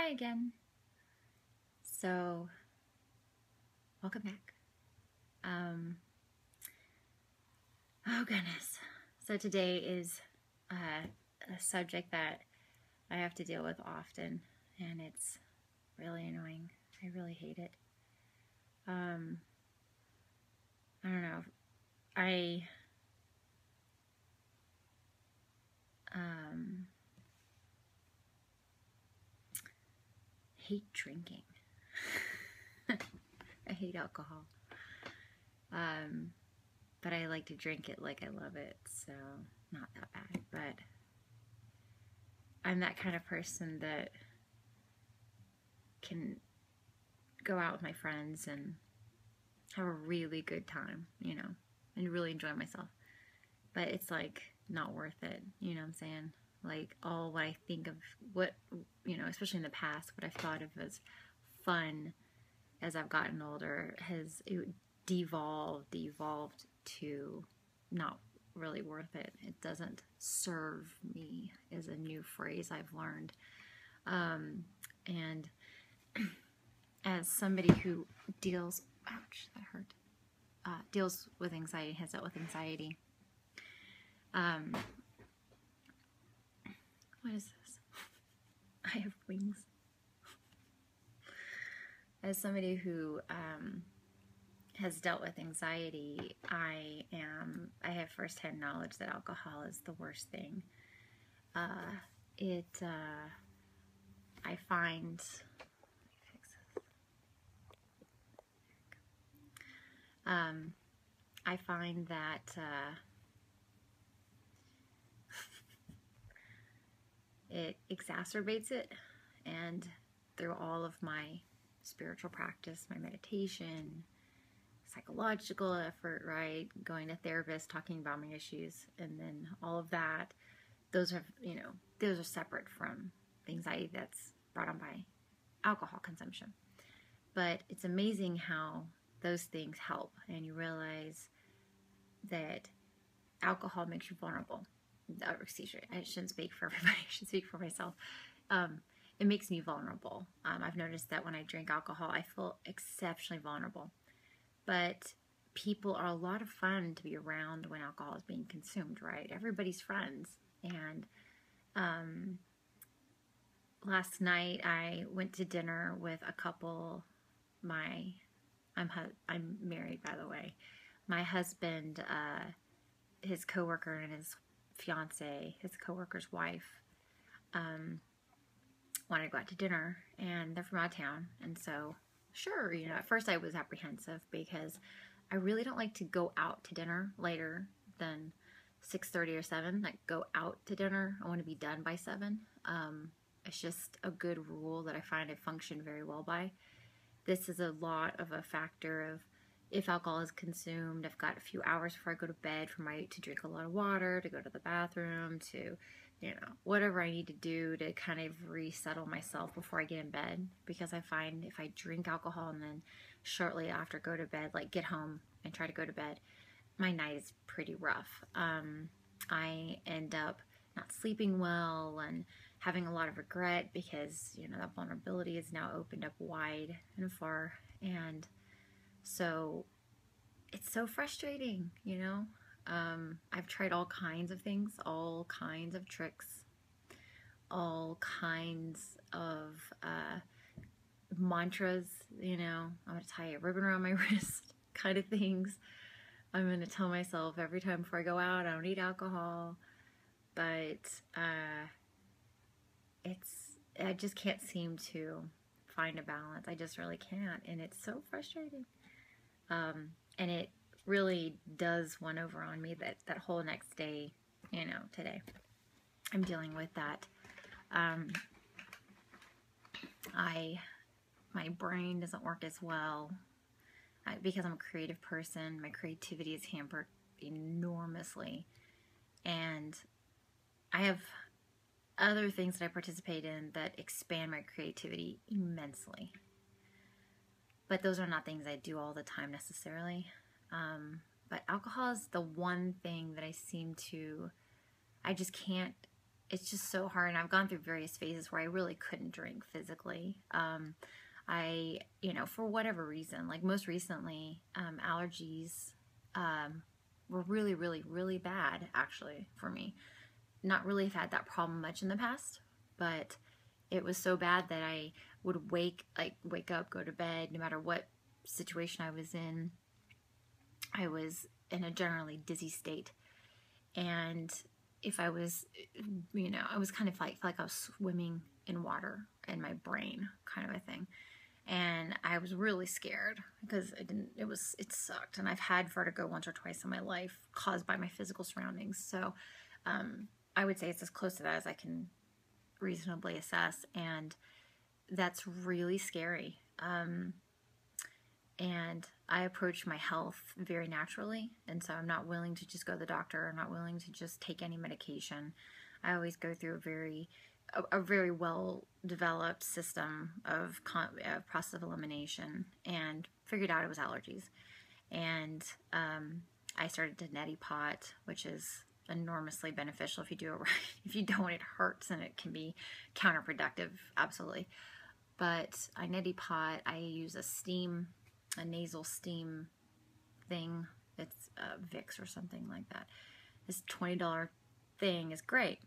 Hi again. So, welcome back. Oh goodness. So today is a subject that I have to deal with often, and it's really annoying. I really hate it. I don't know. I hate drinking. I hate alcohol. But I like to drink it like I love it, so not that bad. But I'm that kind of person that can go out with my friends and have a really good time, and really enjoy myself. But it's like not worth it, you know what I'm saying? Like all what I think of what, especially in the past, what I've thought of as fun as I've gotten older has devolved to not really worth it. It doesn't serve me is a new phrase I've learned. And as somebody who deals, ouch, that hurt, deals with anxiety, has dealt with anxiety. What is this? I have wings. As somebody who has dealt with anxiety, I have firsthand knowledge that alcohol is the worst thing. I find I find that it exacerbates it, and through all of my spiritual practice, my meditation, psychological effort, right, going to therapists, talking about my issues, and then all of that, those are separate from the anxiety that's brought on by alcohol consumption. But it's amazing how those things help, and you realize that alcohol makes you vulnerable. I shouldn't speak for everybody. I should speak for myself. It makes me vulnerable. I've noticed that when I drink alcohol, I feel exceptionally vulnerable. But people are a lot of fun to be around when alcohol is being consumed, right? Everybody's friends. And last night I went to dinner with a couple. I'm married, by the way. My husband, his coworker, and his fiance, his coworker's wife, wanted to go out to dinner, and they're from out of town. And so, sure, at first I was apprehensive because I really don't like to go out to dinner later than 6:30 or 7. Like, go out to dinner. I want to be done by 7. It's just a good rule that I find I function very well by. This is a lot of a factor of if alcohol is consumed, I've got a few hours before I go to bed to drink a lot of water, to go to the bathroom, to, whatever I need to do to kind of resettle myself before I get in bed. Because I find if I drink alcohol and then shortly after go to bed, like get home and try to go to bed, my night is pretty rough. I end up not sleeping well and having a lot of regret because, that vulnerability is now opened up wide and far. And so it's so frustrating, I've tried all kinds of things, all kinds of tricks, all kinds of mantras, I'm going to tie a ribbon around my wrist kind of things. I'm going to tell myself every time before I go out, I don't need alcohol. But I just can't seem to find a balance. I just really can't. And it's so frustrating. And it really does one over on me that whole next day, today. I'm dealing with that. My brain doesn't work as well. Because I'm a creative person, my creativity is hampered enormously. And I have other things that I participate in that expand my creativity immensely. But those are not things I do all the time necessarily. But alcohol is the one thing that I just can't it's just so hard. And I've gone through various phases where I really couldn't drink physically. I, for whatever reason, like most recently, allergies were really, really, really bad actually for me. Not really have had that problem much in the past, but it was so bad that I would wake up, go to bed, no matter what situation I was in. I was in a generally dizzy state. And if I was, I was kind of felt like I was swimming in water in my brain, kind of a thing. And I was really scared because it sucked. And I've had vertigo once or twice in my life caused by my physical surroundings. So I would say it's as close to that as I can reasonably assess. And that's really scary. And I approach my health very naturally. And so I'm not willing to just go to the doctor. I'm not willing to just take any medication. I always go through a very well-developed system of process of elimination, and figured out it was allergies. And I started to neti pot, which is enormously beneficial if you do it right. If you don't, it hurts and it can be counterproductive, absolutely. But I neti pot. I use a nasal steam thing. It's Vicks or something like that. This $20 thing is great.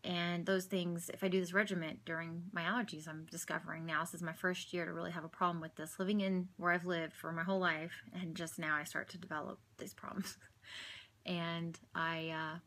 And those things, if I do this regimen during my allergies, I'm discovering now, this is my first year to really have a problem with this, living in where I've lived for my whole life, and just now I start to develop these problems. And I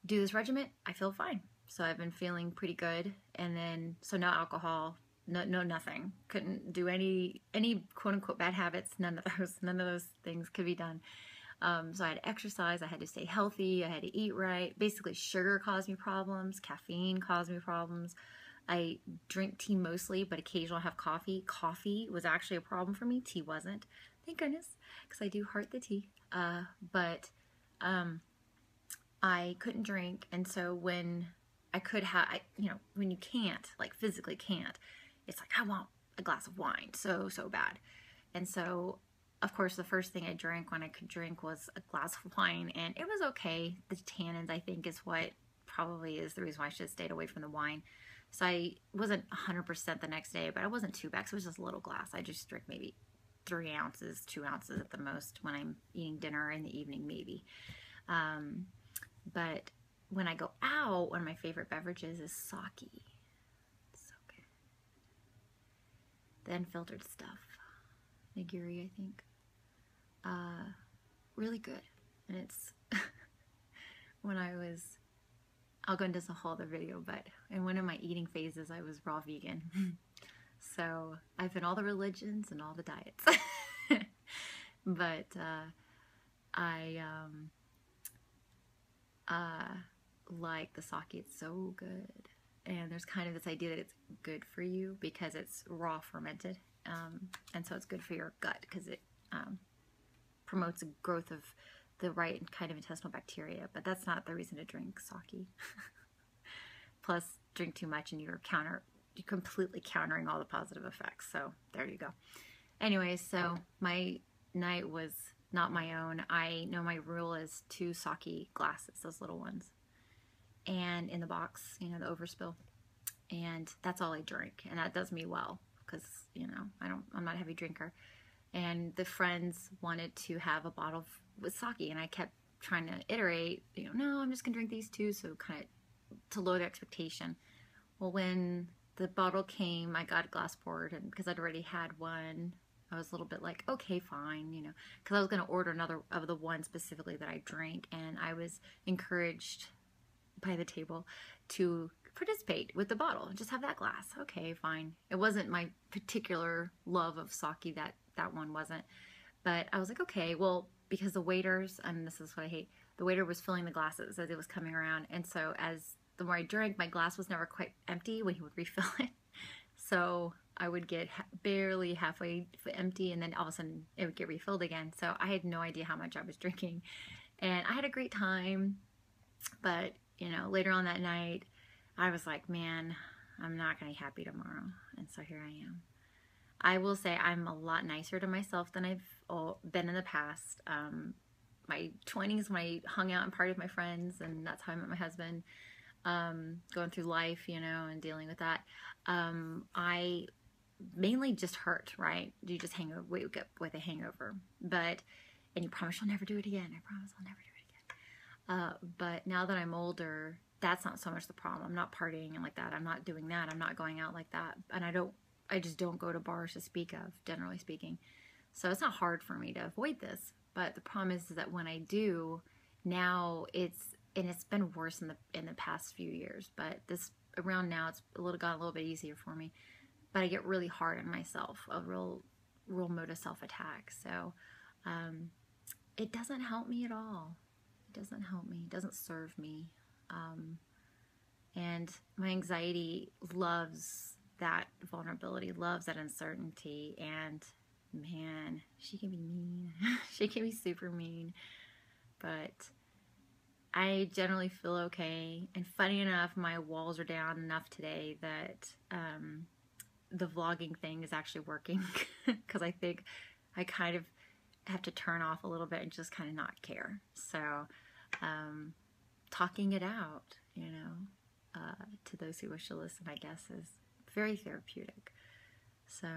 do this regimen, I feel fine. So I've been feeling pretty good. And then, so no alcohol, no nothing. Couldn't do any quote unquote bad habits. None of those things could be done. So I had to exercise, I had to stay healthy, I had to eat right. Basically, sugar caused me problems, caffeine caused me problems. I drink tea mostly, but occasionally I have coffee. Coffee was actually a problem for me. Tea wasn't. Thank goodness, because I do heart the tea. But I couldn't drink, and so when I could have, when you can't, like physically can't, it's like I want a glass of wine so bad. And so of course, the first thing I drank when I could drink was a glass of wine, and it was okay. The tannins, I think, is what probably is the reason why I should have stayed away from the wine. So I wasn't 100% the next day, but I wasn't too bad. So it was just a little glass. I just drink maybe 3 ounces, 2 ounces at the most when I'm eating dinner in the evening, maybe. But when I go out, one of my favorite beverages is sake. So good. The unfiltered stuff. Nigiri, I think. Really good. And it's I'll go into this a whole other video, but in one of my eating phases I was raw vegan. So I've been all the religions and all the diets. But I like the sake. It's so good. And there's kind of this idea that it's good for you because it's raw fermented. And so it's good for your gut because it promotes the growth of the right kind of intestinal bacteria. But that's not the reason to drink sake. Plus, drink too much and you're completely countering all the positive effects. So there you go. Anyways, so my night was not my own. I know my rule is 2 sake glasses, those little ones, and in the box, the overspill. And that's all I drink, and that does me well. Because, I'm not a heavy drinker. And the friends wanted to have a bottle with sake, and I kept trying to iterate, no, I'm just going to drink these 2, so kind of to lower the expectation. Well, when the bottle came, I got a glass poured, and because I'd already had one, I was a little bit like, okay, fine, because I was going to order another of the one specifically that I drank, and I was encouraged by the table to participate with the bottle, just have that glass. Okay, fine. It wasn't my particular love of sake, that one wasn't, but I was like, okay, well, because the waiters, and this is what I hate, the waiter was filling the glasses as it was coming around, and so as the more I drank, my glass was never quite empty when he would refill it. So I would get barely halfway empty, and then all of a sudden it would get refilled again. So I had no idea how much I was drinking, and I had a great time. But later on that night, I was like, man, I'm not going to be happy tomorrow. And so here I am. I will say I'm a lot nicer to myself than I've been in the past. My 20s, when I hung out and partied with my friends, and that's how I met my husband, going through life, you know, and dealing with that. I mainly just hurt, right? You just wake up with a hangover, and you promise you'll never do it again. I promise I'll never do it again. But now that I'm older, that's not so much the problem. I'm not partying and like that. I'm not doing that. I'm not going out like that. And I just don't go to bars to speak of, generally speaking. So it's not hard for me to avoid this. But the problem is that when I do, now it's been worse in the past few years. But this around now, it's got a little bit easier for me. But I get really hard on myself, a real mode of self-attack. So it doesn't help me at all. It doesn't help me. It doesn't serve me. And my anxiety loves that vulnerability, loves that uncertainty. And man, she can be mean. She can be super mean. But I generally feel okay. And funny enough, my walls are down enough today that the vlogging thing is actually working, because I think I kind of have to turn off a little bit and just kind of not care. So talking it out, you know, to those who wish to listen, I guess, is very therapeutic. So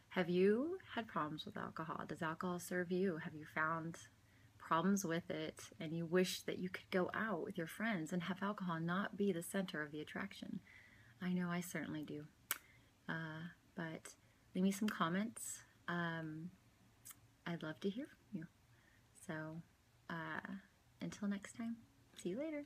have you had problems with alcohol? Does alcohol serve you? Have you found problems with it and you wish that you could go out with your friends and have alcohol not be the center of the attraction? I know I certainly do. But leave me some comments. I'd love to hear from you. So until next time, see you later.